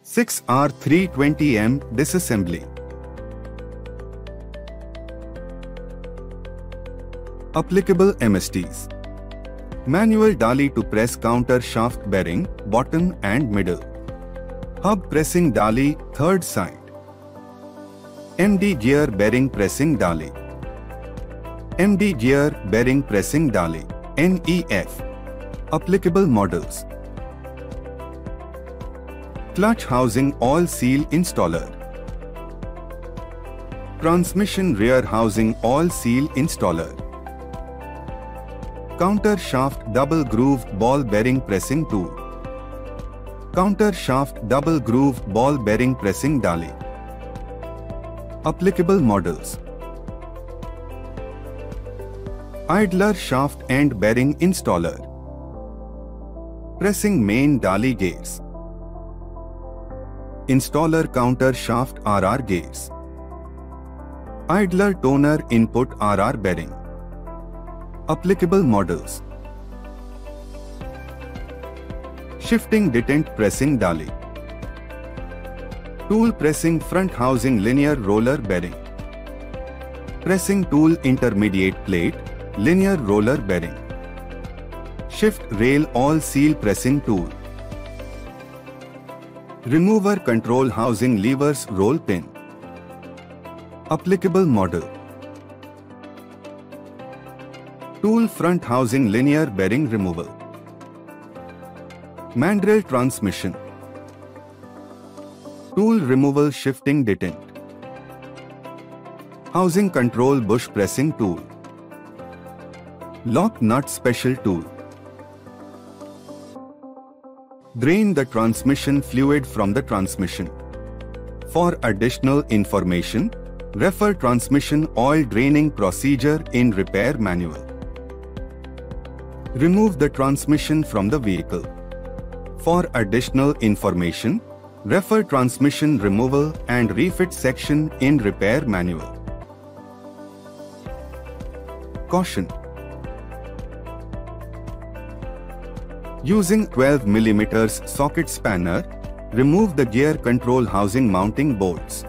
6R320M disassembly. Applicable MSTs. Manual dolly to press counter shaft bearing, bottom and middle. Hub pressing dolly, third side. MD gear bearing pressing dolly. MD gear bearing pressing dolly, NEF. Applicable models. Clutch housing all seal installer. Transmission rear housing all seal installer. Counter shaft double groove ball bearing pressing tool. Counter shaft double groove ball bearing pressing dolly. Applicable models. Idler shaft end bearing installer. Pressing main dolly gears. Installer counter shaft RR gears. Idler toner input RR bearing. Applicable models. Shifting detent pressing dolly. Tool pressing front housing linear roller bearing. Pressing tool intermediate plate, linear roller bearing. Shift rail all seal pressing tool. Remover control housing levers roll pin. Applicable model. Tool front housing linear bearing removal. Mandrel transmission. Tool removal shifting detent. Housing control bush pressing tool. Lock nut special tool. Drain the transmission fluid from the transmission. For additional information, refer transmission oil draining procedure in repair manual. Remove the transmission from the vehicle. For additional information, refer transmission removal and refit section in repair manual. Caution. Using 12 mm socket spanner, remove the gear control housing mounting bolts.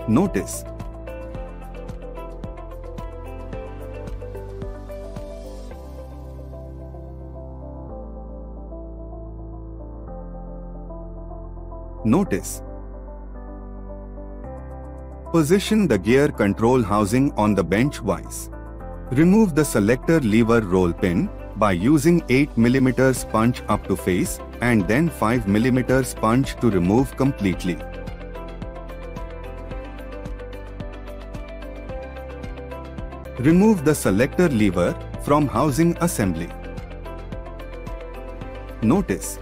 Notice. Notice. Position the gear control housing on the bench vise. Remove the selector lever roll pin by using 8 mm punch up to face and then 5 mm punch to remove completely. Remove the selector lever from housing assembly. Notice.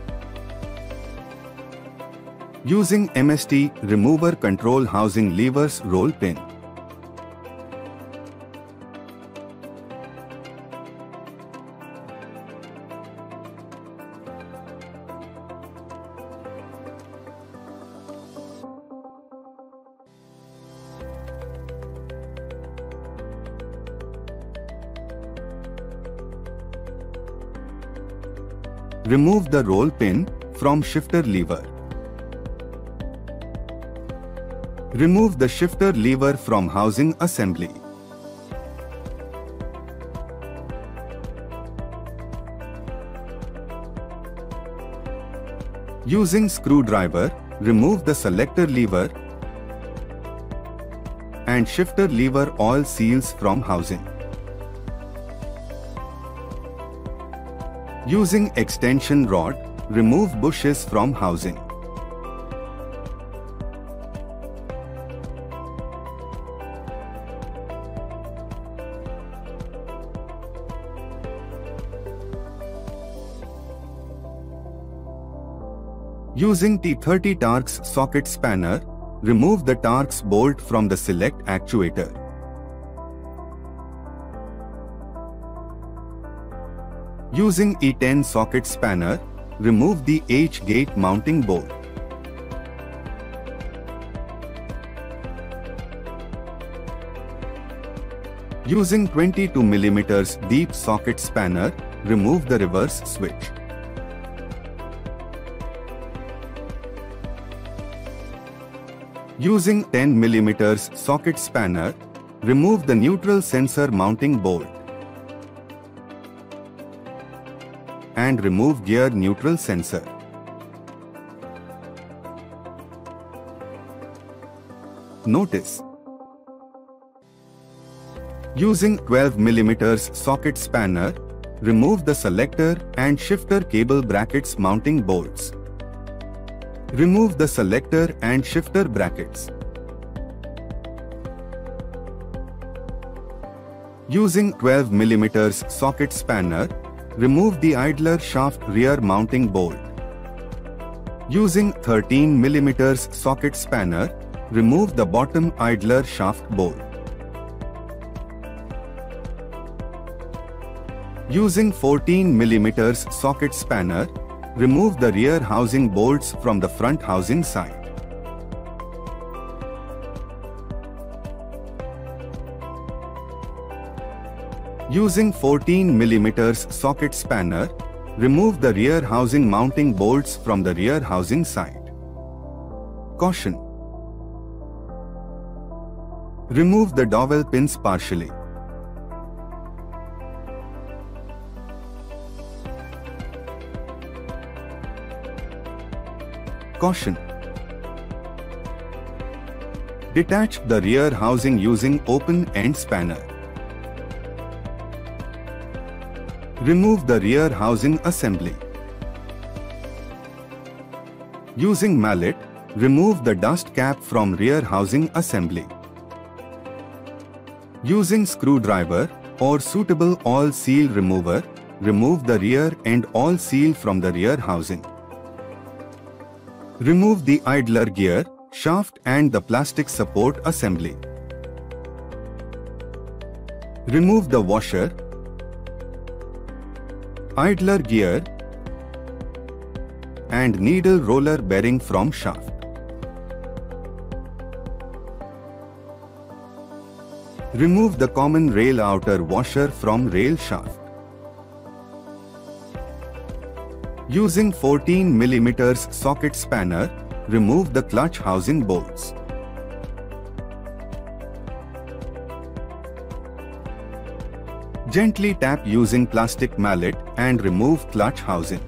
Using MST remover control housing levers roll pin. Remove the roll pin from shifter lever. Remove the shifter lever from housing assembly. Using screwdriver, remove the selector lever and shifter lever all seals from housing. Using extension rod, remove bushes from housing. Using T30 Torx socket spanner, remove the Torx bolt from the select actuator. Using E10 socket spanner, remove the H-gate mounting bolt. Using 22 mm deep socket spanner, remove the reverse switch. Using 10 mm socket spanner, remove the neutral sensor mounting bolt and remove gear neutral sensor. Notice: using 12 mm socket spanner, remove the selector and shifter cable brackets mounting bolts. Remove the selector and shifter brackets. Using 12 mm socket spanner, remove the idler shaft rear mounting bolt. Using 13 mm socket spanner, remove the bottom idler shaft bolt. Using 14 mm socket spanner, remove the rear housing bolts from the front housing side. Using 14 mm socket spanner, remove the rear housing mounting bolts from the rear housing side. Caution: remove the dowel pins partially. Caution: detach the rear housing using open end spanner. Remove the rear housing assembly. Using mallet, remove the dust cap from rear housing assembly. Using screwdriver or suitable oil seal remover, remove the rear end oil seal from the rear housing. Remove the idler gear, shaft and the plastic support assembly. Remove the washer, idler gear and needle roller bearing from shaft. Remove the common rail outer washer from rail shaft. Using 14 mm socket spanner, remove the clutch housing bolts. Gently tap using plastic mallet and remove clutch housing.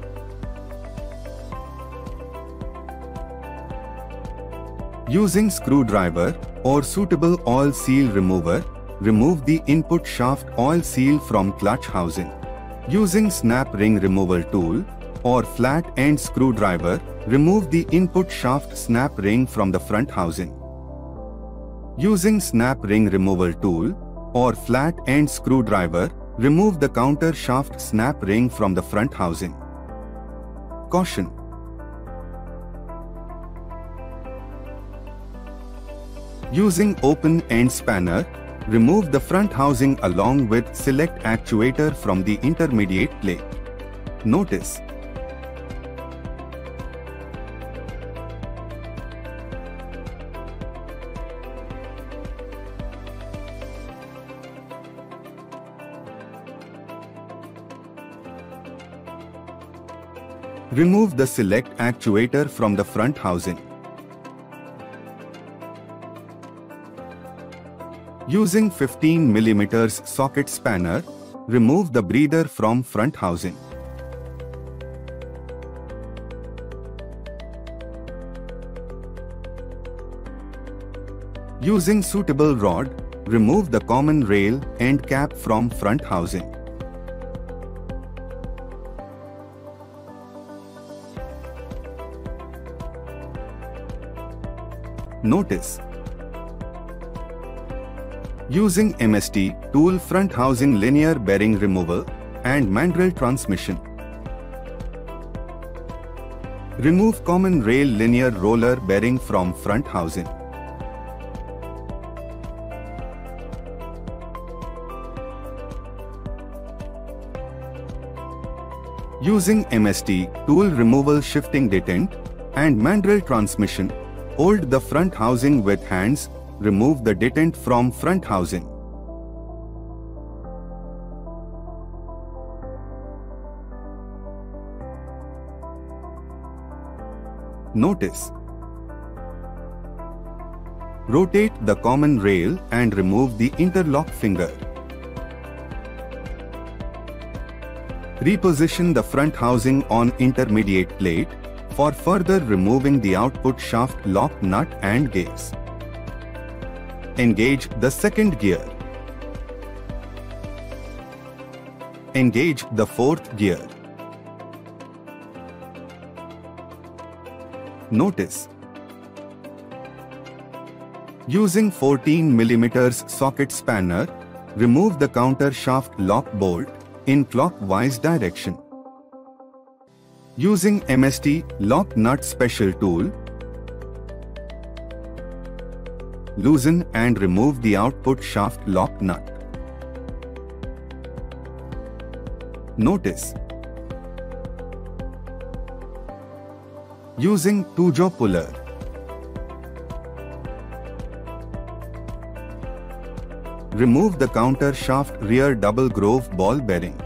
Using screwdriver or suitable oil seal remover, remove the input shaft oil seal from clutch housing. Using snap ring removal tool or flat end screwdriver, remove the input shaft snap ring from the front housing. Using snap ring removal tool or flat end screwdriver, remove the counter shaft snap ring from the front housing. Caution: using open end spanner, remove the front housing along with select actuator from the intermediate plate. Notice: remove the select actuator from the front housing. Using 15 mm socket spanner, remove the breather from front housing. Using suitable rod, remove the common rail end cap from front housing. Notice: using MST tool front housing linear bearing removal and mandrel transmission. Remove common rail linear roller bearing from front housing. Using MST, tool removal shifting detent, and manual transmission, hold the front housing with hands, remove the detent from front housing. Notice. Rotate the common rail and remove the interlock finger. Reposition the front housing on intermediate plate for further removing the output shaft lock nut and gears. Engage the second gear. Engage the fourth gear. Notice. Using 14 mm socket spanner, remove the counter shaft lock bolt in clockwise direction. Using MST lock nut special tool, loosen and remove the output shaft lock nut. Notice. Using two-jaw puller, remove the counter shaft rear double groove ball bearing.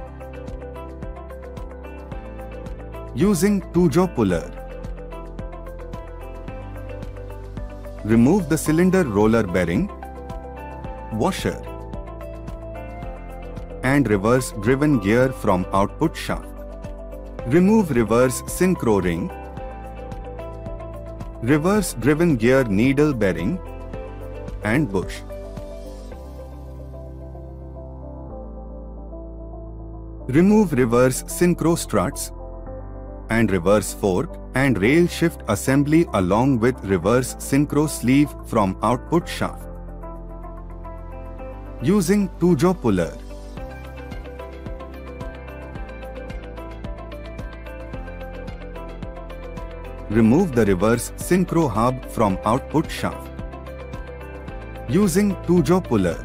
Using two-jaw puller, remove the cylinder roller bearing, washer, and reverse driven gear from output shaft. Remove reverse synchro ring, reverse driven gear needle bearing, and bush. Remove reverse synchro struts and reverse fork and rail shift assembly along with reverse synchro sleeve from output shaft. Using two-jaw puller, remove the reverse synchro hub from output shaft. Using two-jaw puller,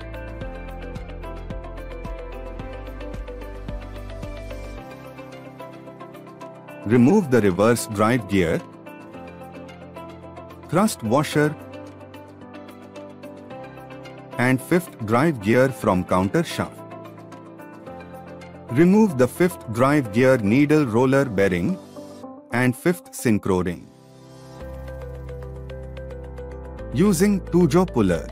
remove the reverse drive gear, thrust washer, and fifth drive gear from counter shaft. Remove the fifth drive gear needle roller bearing and fifth synchro ring. Using two-jaw puller,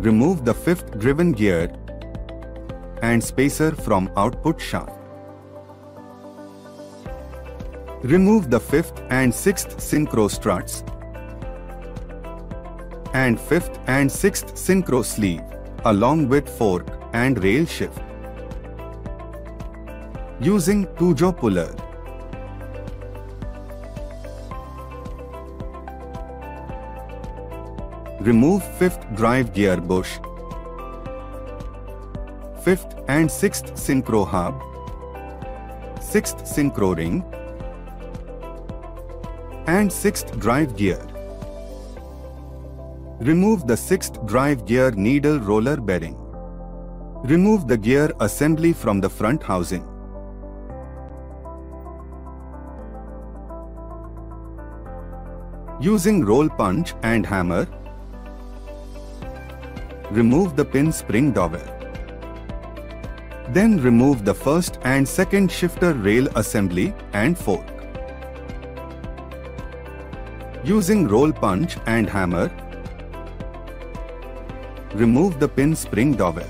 remove the fifth driven gear and spacer from output shaft. Remove the fifth and sixth synchro struts and fifth and sixth synchro sleeve along with fork and rail shift. Using two-jaw puller, remove fifth drive gear bush, fifth and sixth synchro hub, sixth synchro ring, and sixth drive gear. Remove the sixth drive gear needle roller bearing. Remove the gear assembly from the front housing. Using roll punch and hammer, remove the pin spring dowel. Then remove the first and second shifter rail assembly and fork. Using roll punch and hammer, remove the pin spring dowel.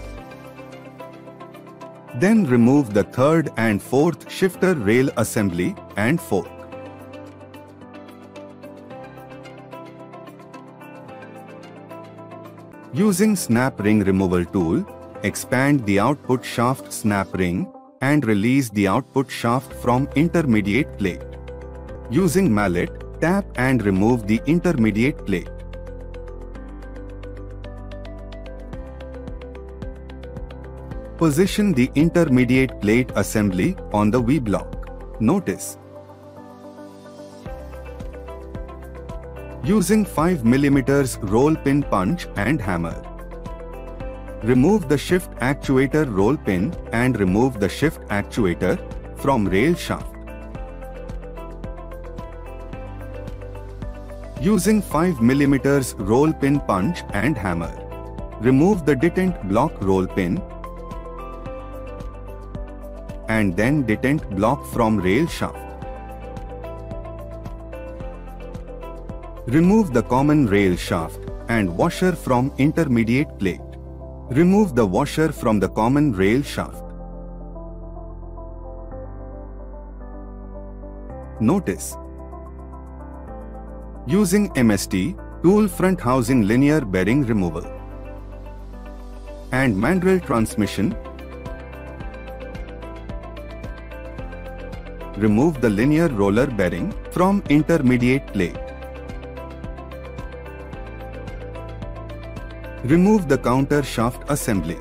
Then remove the third and fourth shifter rail assembly and fork. Using snap ring removal tool, expand the output shaft snap ring and release the output shaft from intermediate plate. Using mallet, tap and remove the intermediate plate. Position the intermediate plate assembly on the V-block. Notice. Using 5 mm roll pin punch and hammer, Remove the shift actuator roll pin and remove the shift actuator from rail shaft. Using 5 mm roll pin punch and hammer, remove the detent block roll pin and then detent block from rail shaft. Remove the common rail shaft and washer from intermediate plate. Remove the washer from the common rail shaft. Notice: using MST tool front housing linear bearing removal and manual transmission, remove the linear roller bearing from intermediate plate. Remove the counter shaft assembly.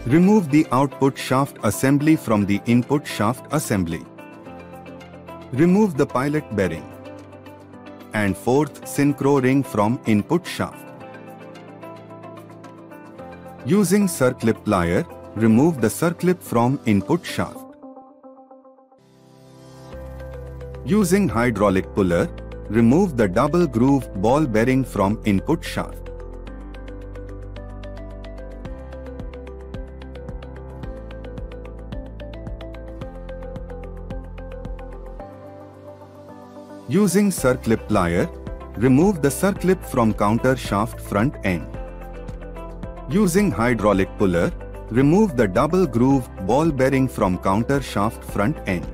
Remove the output shaft assembly from the input shaft assembly. Remove the pilot bearing and fourth synchro ring from input shaft. Using circlip plier, remove the circlip from input shaft. Using hydraulic puller, remove the double groove ball bearing from input shaft. Using circlip plier, remove the circlip from counter shaft front end. Using hydraulic puller, remove the double groove ball bearing from counter shaft front end.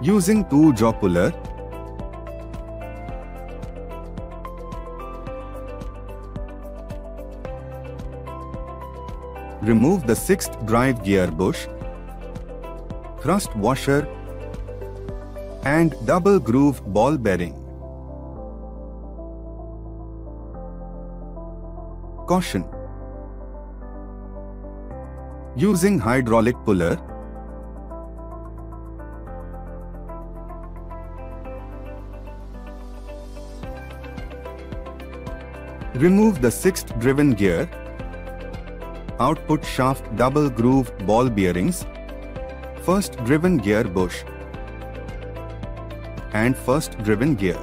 Using 2-jaw puller, remove the 6th drive gear bush, thrust washer and double groove ball bearing. Caution: using hydraulic puller, remove the 6th driven gear, output shaft double groove ball bearings, 1st driven gear bush and 1st driven gear.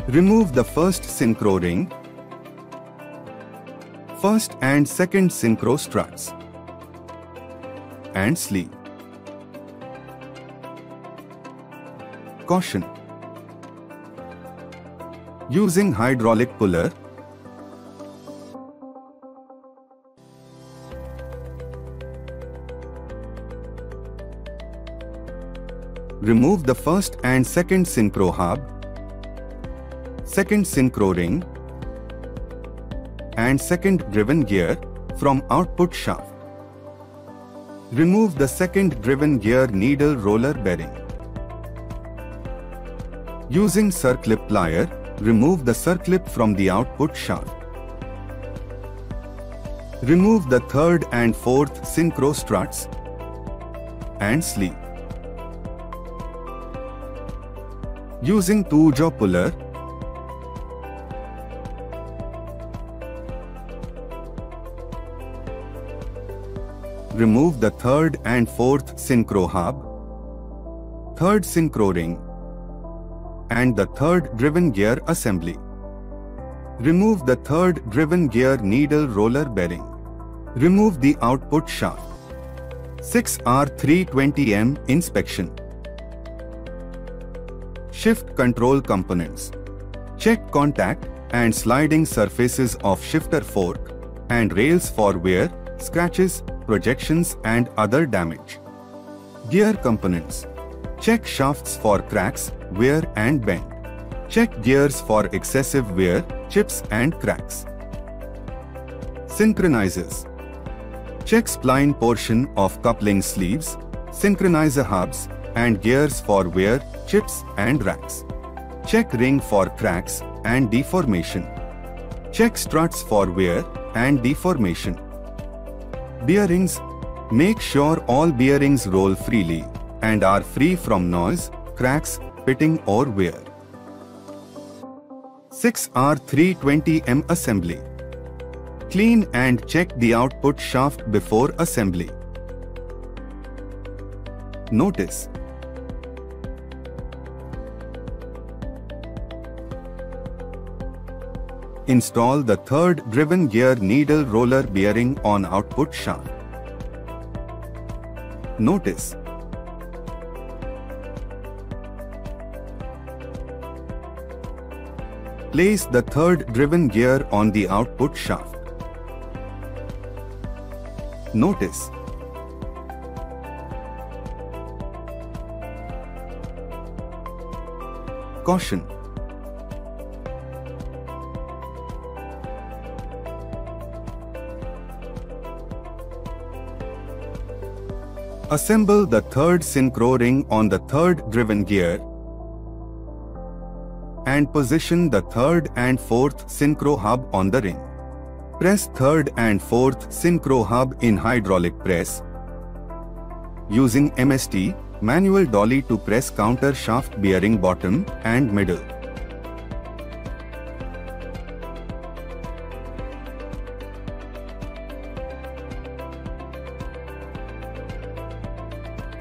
Remove the 1st synchro ring, 1st and 2nd synchro struts and sleeve. Caution: using hydraulic puller, remove the 1st and 2nd synchro hub, 2nd synchro ring and 2nd driven gear from output shaft. Remove the 2nd driven gear needle roller bearing. Using circlip plier, remove the circlip from the output shaft. Remove the 3rd and 4th synchro struts and sleeve. Using 2-jaw puller, remove the 3rd and 4th synchro hub, 3rd synchro ring and the 3rd driven gear assembly. Remove the 3rd driven gear needle roller bearing. Remove the output shaft. 6R320M inspection. Shift control components. Check contact and sliding surfaces of shifter fork and rails for wear, scratches, projections and other damage. Gear components. Check shafts for cracks, wear and bend. Check gears for excessive wear, chips and cracks. Synchronizers. Check spline portion of coupling sleeves, synchronizer hubs and gears for wear, chips and racks. Check ring for cracks and deformation. Check struts for wear and deformation. Bearings. Make sure all bearings roll freely and are free from noise, cracks, pitting or wear. 6R320M assembly. Clean and check the output shaft before assembly. Notice: install the third driven gear needle roller bearing on output shaft. Notice: place the third driven gear on the output shaft. Notice: caution. Assemble the third synchro ring on the third driven gear and position the third and fourth synchro hub on the ring. Press third and fourth synchro hub in hydraulic press. Using MST, manual dolly to press counter shaft bearing bottom and middle.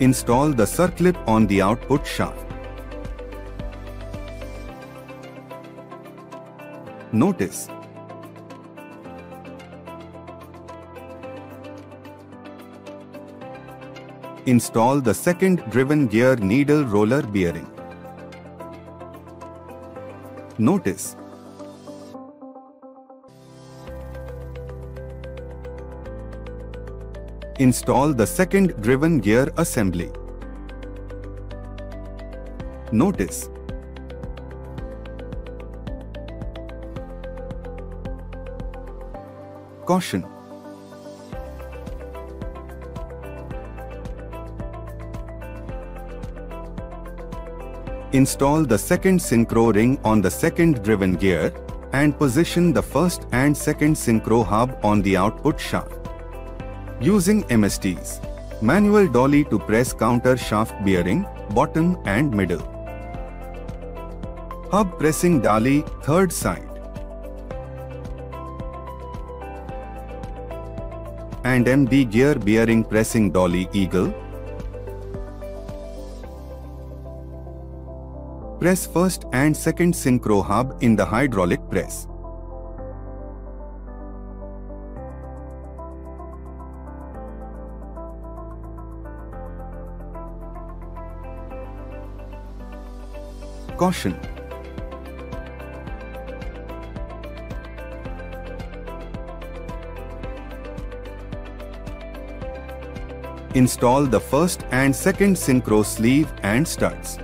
Install the circlip on the output shaft. Notice: install the second driven gear needle roller bearing. Notice: install the second driven gear assembly. Notice: caution. Install the second synchro ring on the second driven gear and position the first and second synchro hub on the output shaft. Using MSTs, manual dolly to press counter shaft bearing, bottom and middle. Hub pressing dolly, third side. And MD gear bearing pressing dolly eagle. Press first and second synchro hub in the hydraulic press. Caution. Install the first and second synchro sleeve and studs.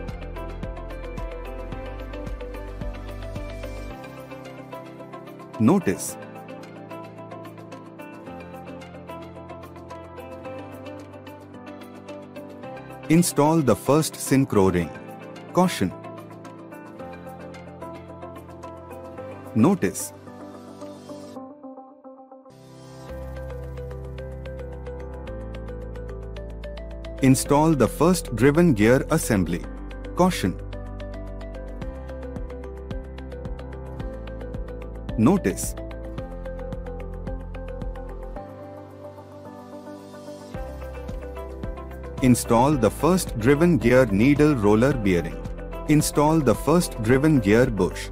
Notice: install the first synchro ring. Caution. Notice: install the first driven gear assembly. Caution. Notice: install the first driven gear needle roller bearing. Install the first driven gear bush.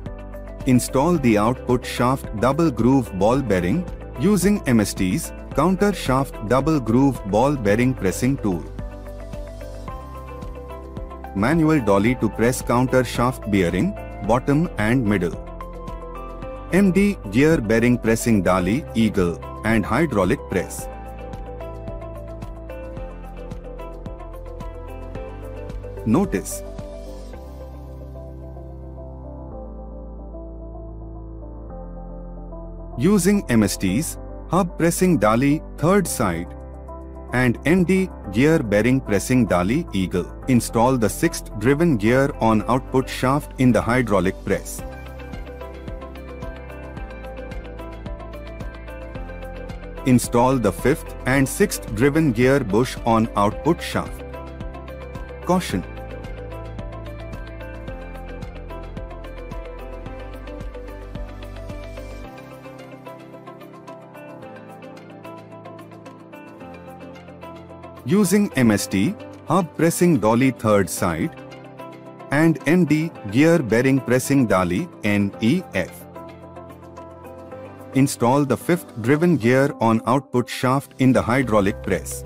Install the output shaft double groove ball bearing using MST's counter shaft double groove ball bearing pressing tool. Manual dolly to press counter shaft bearing, bottom and middle. MD gear bearing pressing dolly, eagle and hydraulic press. Notice: using MSTs, hub pressing dolly, third side and MD gear bearing pressing dolly, eagle. Install the sixth driven gear on output shaft in the hydraulic press. Install the fifth and sixth driven gear bush on output shaft. Caution. Using MST, hub pressing dolly third side, and MD, gear bearing pressing dolly NEF. Install the fifth driven gear on output shaft in the hydraulic press.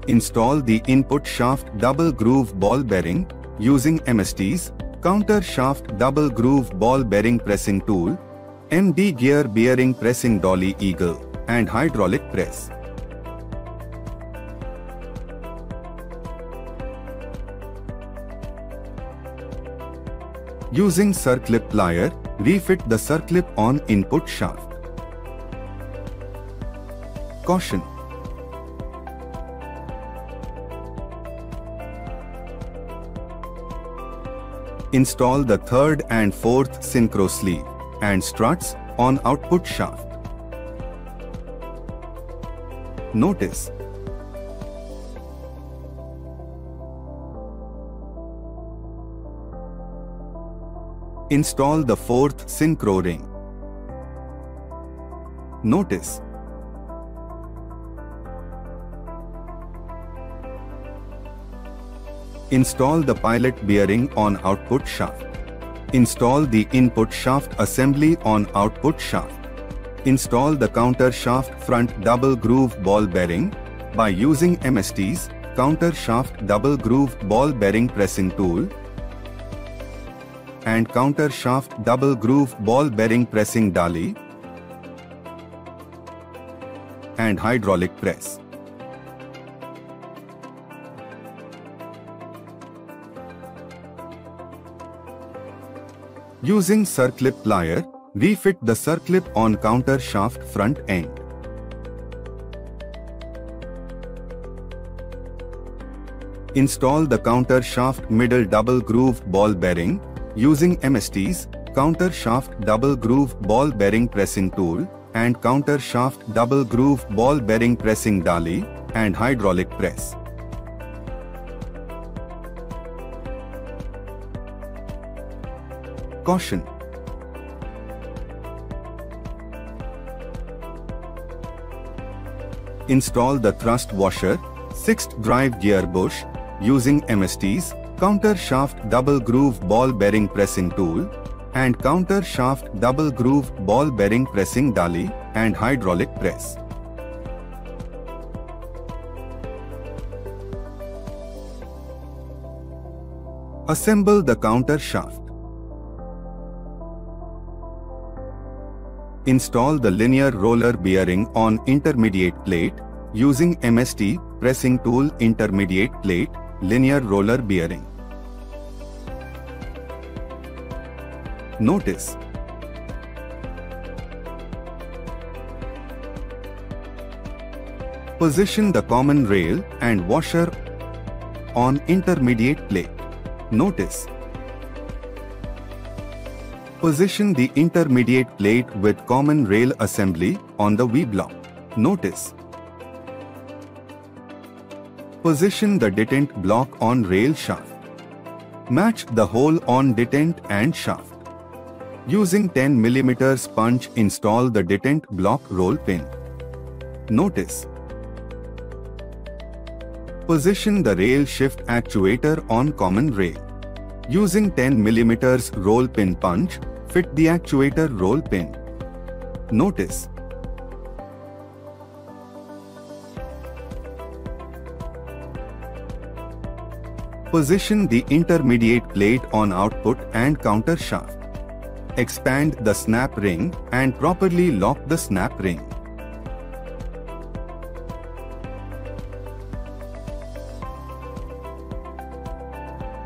Install the input shaft double groove ball bearing using MST's counter shaft double groove ball bearing pressing tool, MD gear bearing pressing dolly eagle, and hydraulic press. Using circlip plier, refit the circlip on input shaft. Caution. Install the third and fourth synchro sleeve and struts on output shaft. Notice. Install the fourth synchro ring. Notice. Install the pilot bearing on output shaft. Install the input shaft assembly on output shaft. Install the counter shaft front double groove ball bearing by using MST's counter shaft double groove ball bearing pressing tool and counter shaft double groove ball bearing pressing dolly and hydraulic press. Using circlip plier, refit the circlip on counter shaft front end. Install the counter shaft middle double groove ball bearing using MST's counter shaft double groove ball bearing pressing tool and counter shaft double groove ball bearing pressing dolly and hydraulic press. Caution. Install the thrust washer, 6th drive gear bush, using MST's counter shaft double groove ball bearing pressing tool and counter shaft double groove ball bearing pressing dolly and hydraulic press. Assemble the counter shaft. Install the linear roller bearing on intermediate plate using MST pressing tool intermediate plate linear roller bearing. Notice. Position the common rail and washer on intermediate plate. Notice. Position the intermediate plate with common rail assembly on the V-block. Notice. Position the detent block on rail shaft. Match the hole on detent and shaft. Using 10 mm punch, install the detent block roll pin. Notice. Position the rail shift actuator on common rail. Using 10 mm roll pin punch, fit the actuator roll pin. Notice. Position the intermediate plate on output and counter shaft. Expand the snap ring and properly lock the snap ring.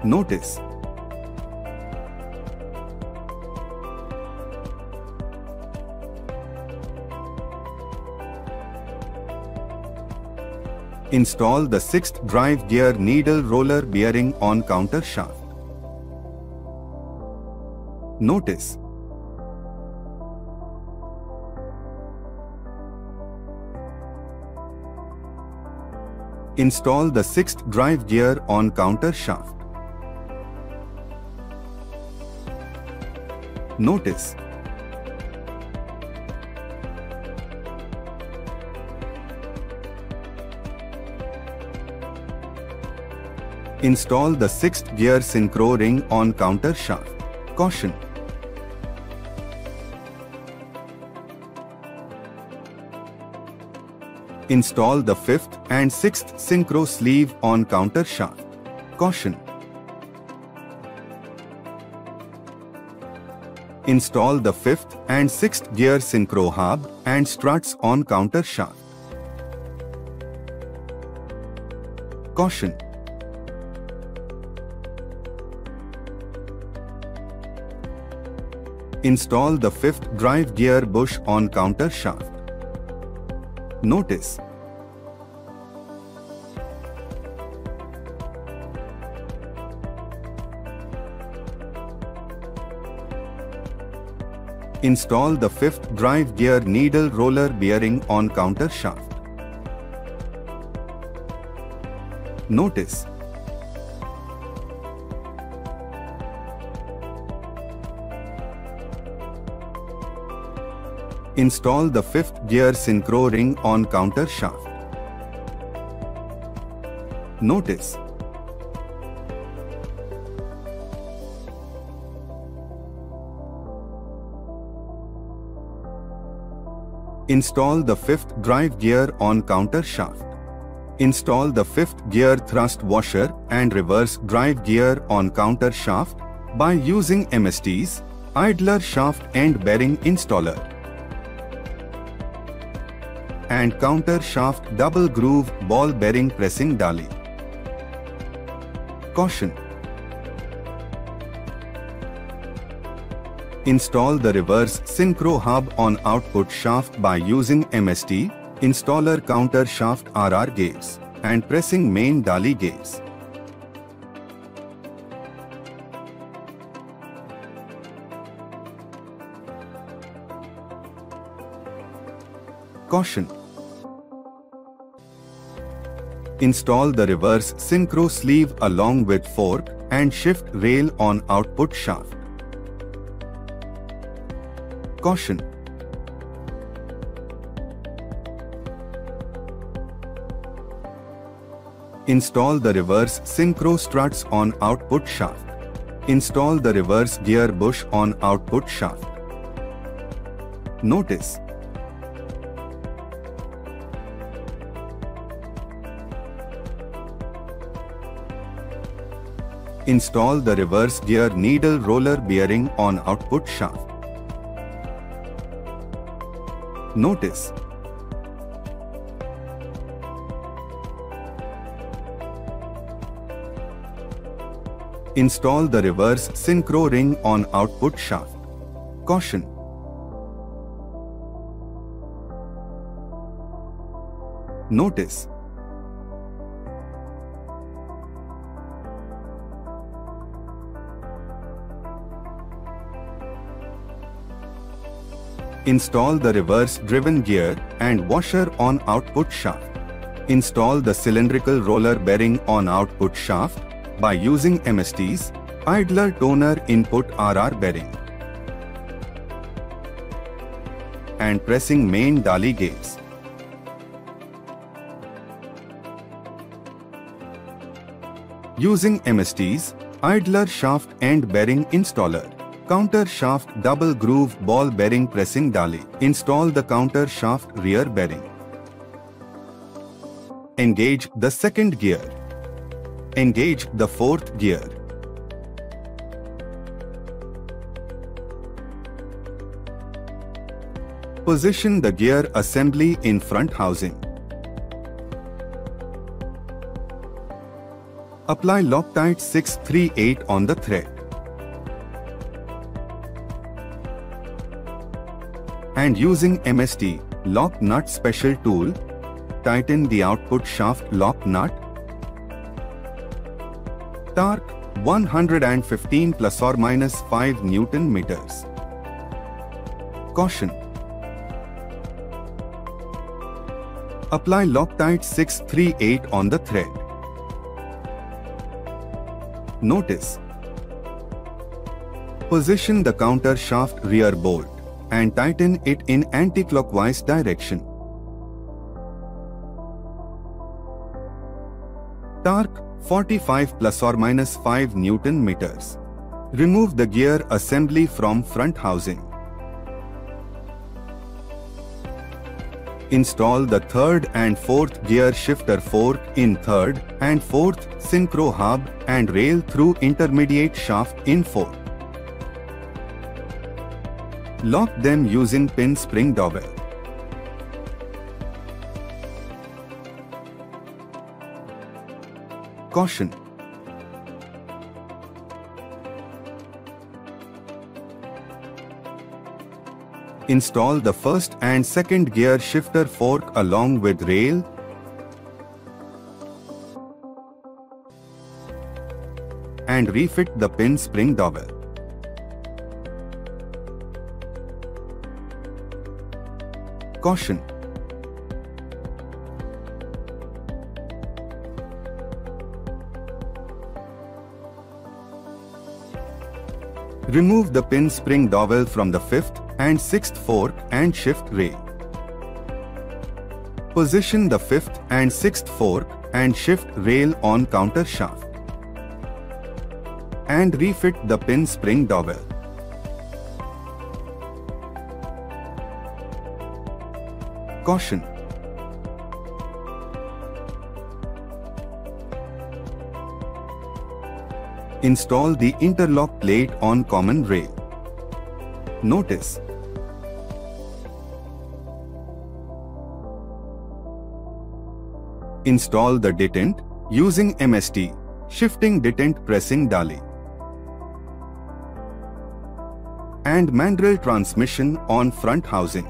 Notice. Install the 6th drive gear needle roller bearing on counter shaft. Notice. Install the 6th drive gear on counter shaft. Notice: install the 6th gear synchro ring on counter shaft. Caution: install the 5th and 6th synchro sleeve on counter shaft. Caution: install the 5th and 6th gear synchro hub and struts on counter shaft. Caution: install the 5th drive gear bush on counter shaft. Notice: install the 5th drive gear needle roller bearing on counter shaft. Notice: install the 5th gear synchro ring on counter shaft. Notice: install the 5th drive gear on counter shaft. Install the 5th gear thrust washer and reverse drive gear on counter shaft by using MST's idler shaft end bearing installer and counter shaft double groove ball bearing pressing dolly. Caution: install the reverse synchro hub on output shaft by using MST installer counter shaft RR gears and pressing main dolly gears. Caution: install the reverse synchro sleeve along with fork and shift rail on output shaft. Caution: install the reverse synchro struts on output shaft. Install the reverse gear bush on output shaft. Notice: install the reverse gear needle roller bearing on output shaft. Notice: install the reverse synchro ring on output shaft. Caution: notice: install the reverse driven gear and washer on output shaft. Install the cylindrical roller bearing on output shaft by using MST's idler toner input RR bearing and pressing main dolly gears. Using MST's idler shaft end bearing installer counter shaft double groove ball bearing pressing dolly. Install the counter shaft rear bearing. Engage the 2nd gear. Engage the 4th gear. Position the gear assembly in front housing. Apply Loctite 638 on the thread. And using MST lock nut special tool, tighten the output shaft lock nut. Torque 115 plus or minus 5 Newton meters. Caution: Apply Loctite 638 on the thread. Notice. Position the counter shaft rear bolt and tighten it in anti-clockwise direction. Torque 45 plus or minus 5 Newton meters. Remove the gear assembly from front housing. Install the third and fourth gear shifter fork in third and fourth synchro hub and rail through intermediate shaft in fourth. Lock them using pin spring dowel. Caution. Install the first and second gear shifter fork along with rail and refit the pin spring dowel. Caution. Remove the pin spring dowel from the fifth and sixth fork and shift rail. Position the fifth and sixth fork and shift rail on counter shaft and refit the pin spring dowel. Caution. Install the interlock plate on common rail. Notice. Install the detent using MST, shifting detent pressing dolly, and manual transmission on front housing.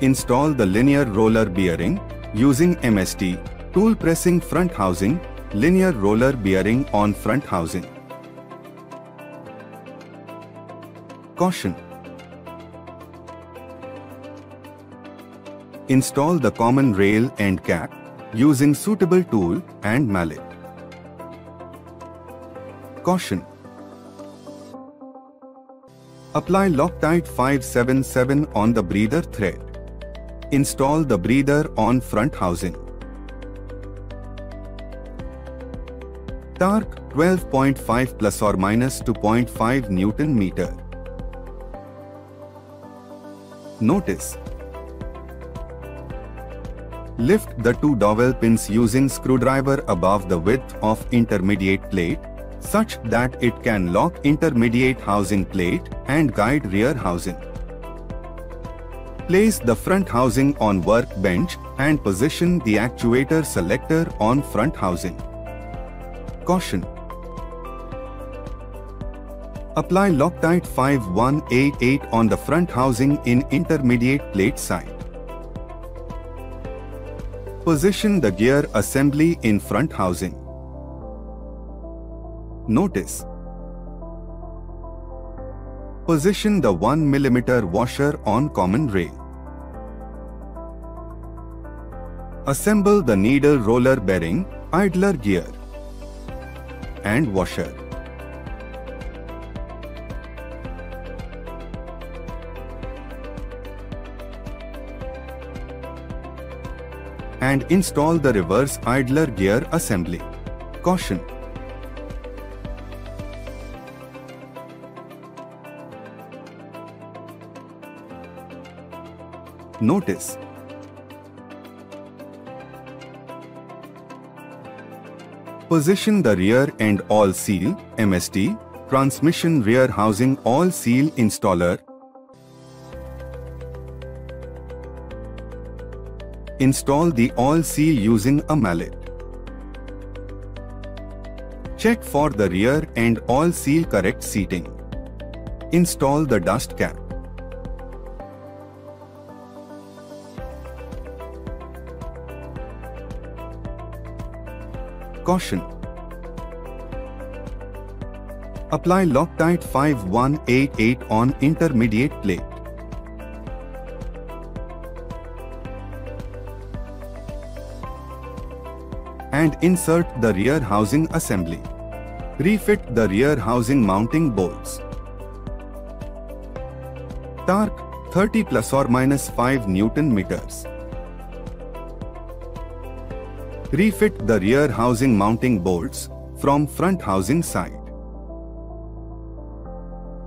Install the linear roller bearing using MST, tool pressing front housing, linear roller bearing on front housing. Caution. Install the common rail end cap using suitable tool and mallet. Caution. Apply Loctite 577 on the breather thread. Install the breather on front housing. Torque 12.5 plus or minus 2.5 Newton meter. Notice. Lift the two dowel pins using screwdriver above the width of intermediate plate such that it can lock intermediate housing plate and guide rear housing. Place the front housing on workbench and position the actuator selector on front housing. Caution. Apply Loctite 5188 on the front housing in intermediate plate side. Position the gear assembly in front housing. Notice. Position the 1 mm washer on common rail. Assemble the needle roller bearing, idler gear, and washer. And install the reverse idler gear assembly. Caution. Notice. Position the rear end all seal, MST, transmission rear housing all seal installer. Install the all seal using a mallet. Check for the rear end all seal correct seating. Install the dust cap. Caution. Apply Loctite 5188 on intermediate plate. And insert the rear housing assembly. Refit the rear housing mounting bolts. Torque 30 plus or minus 5 Newton meters. Refit the rear housing mounting bolts from front housing side.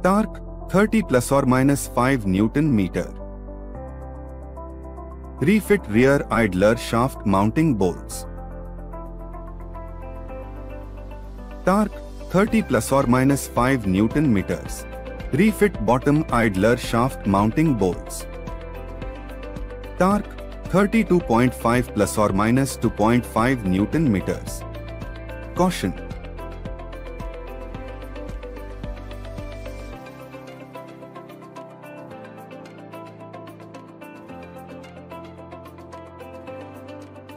Torque 30 plus or minus 5 Newton meter. Refit rear idler shaft mounting bolts. Torque 30 plus or minus 5 Newton meters. Refit bottom idler shaft mounting bolts. Torque 32.5 plus or minus 2.5 Newton meters. Caution.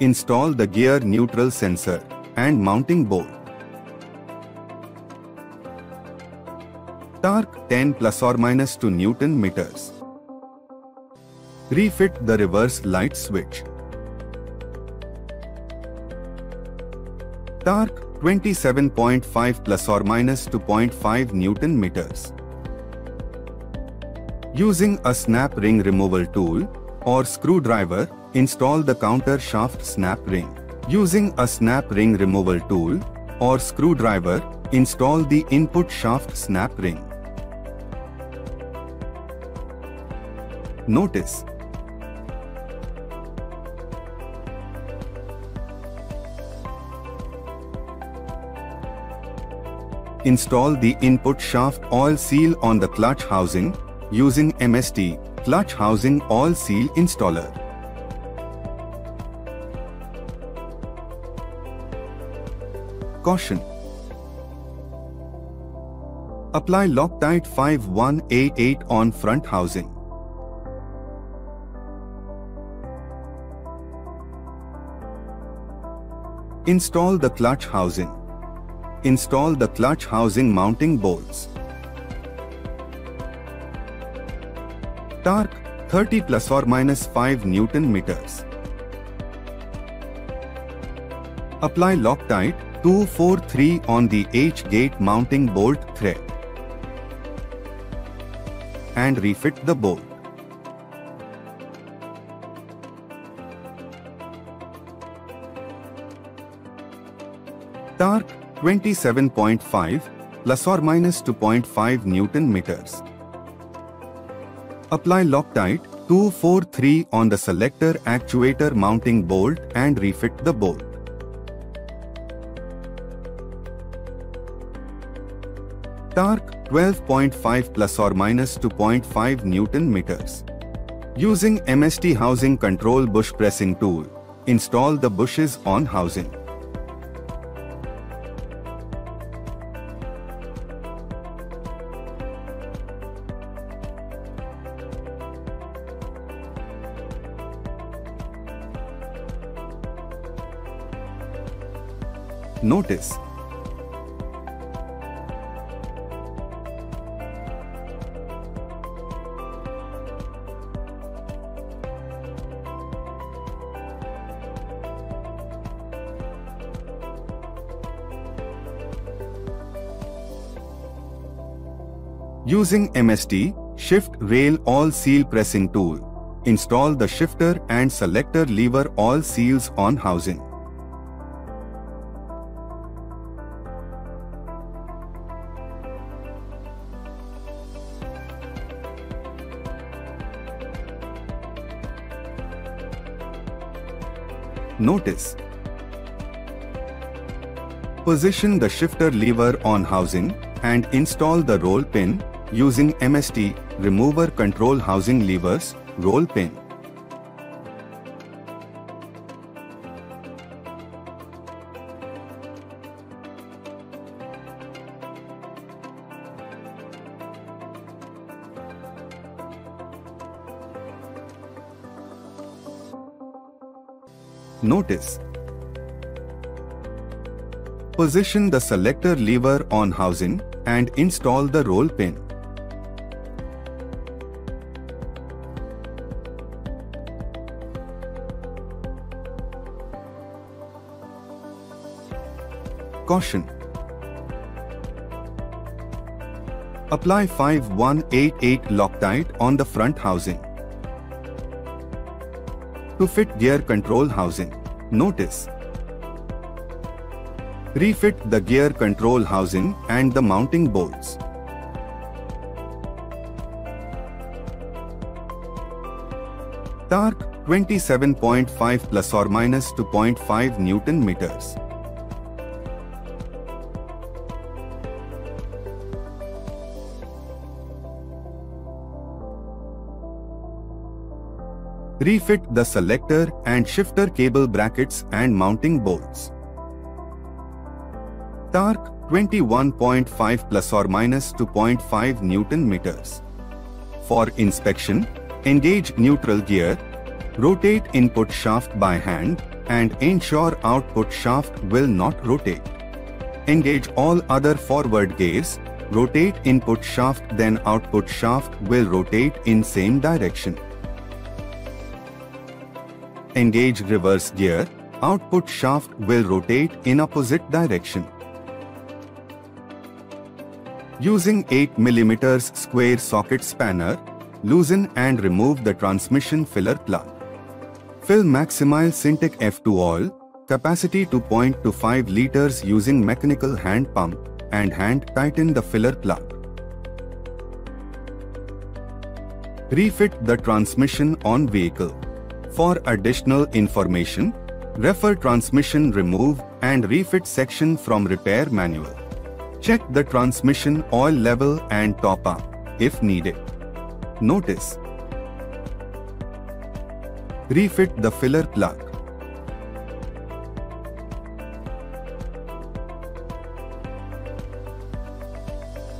Install the gear neutral sensor and mounting bolt. Torque 10 plus or minus 2 Newton meters. Refit the reverse light switch. Torque 27.5 plus or minus 2.5 Newton meters. Using a snap ring removal tool or screwdriver, install the counter shaft snap ring. Using a snap ring removal tool or screwdriver, install the input shaft snap ring. Notice. Install the input shaft oil seal on the clutch housing using MST clutch housing oil seal installer. Caution. Apply Loctite 5188 on front housing. Install the clutch housing. Install the clutch housing mounting bolts. Torque 30 plus or minus 5 Newton meters. Apply Loctite 243 on the H-gate mounting bolt thread and refit the bolt. Torque 27.5 plus or minus 2.5 Newton meters. Apply Loctite 243 on the selector actuator mounting bolt and refit the bolt. Torque 12.5 plus or minus 2.5 Newton meters. Using MST housing control bush pressing tool, install the bushes on housing. Notice. Using MST Shift Rail All Seal Pressing Tool, install the shifter and selector lever all seals on housing. Notice. Position the shifter lever on housing and install the roll pin using MST remover control housing levers roll pin. Notice. Position the selector lever on housing and install the roll pin. Caution: apply 5188 Loctite on the front housing. To fit gear control housing, notice: refit the gear control housing and the mounting bolts. Torque 27.5 plus or minus 2.5 Newton meters. Refit the selector and shifter cable brackets and mounting bolts. Torque 21.5 plus or minus 2.5 Newton meters. For inspection, engage neutral gear, rotate input shaft by hand, and ensure output shaft will not rotate. Engage all other forward gears, rotate input shaft, then output shaft will rotate in same direction. Engage reverse gear, output shaft will rotate in opposite direction. Using 8 mm square socket spanner, loosen and remove the transmission filler plug. Fill Maximil Syntec F2 oil, capacity 2.25 liters using mechanical hand pump, and hand tighten the filler plug. Refit the transmission on vehicle. For additional information, refer transmission remove and refit section from repair manual. Check the transmission oil level and top up if needed. Notice: refit the filler plug.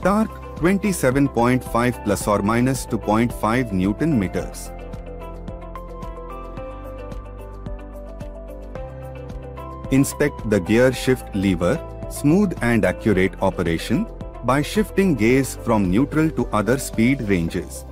Torque 27.5 plus or minus 2.5 Newton meters. Inspect the gear shift lever, smooth and accurate operation by shifting gears from neutral to other speed ranges.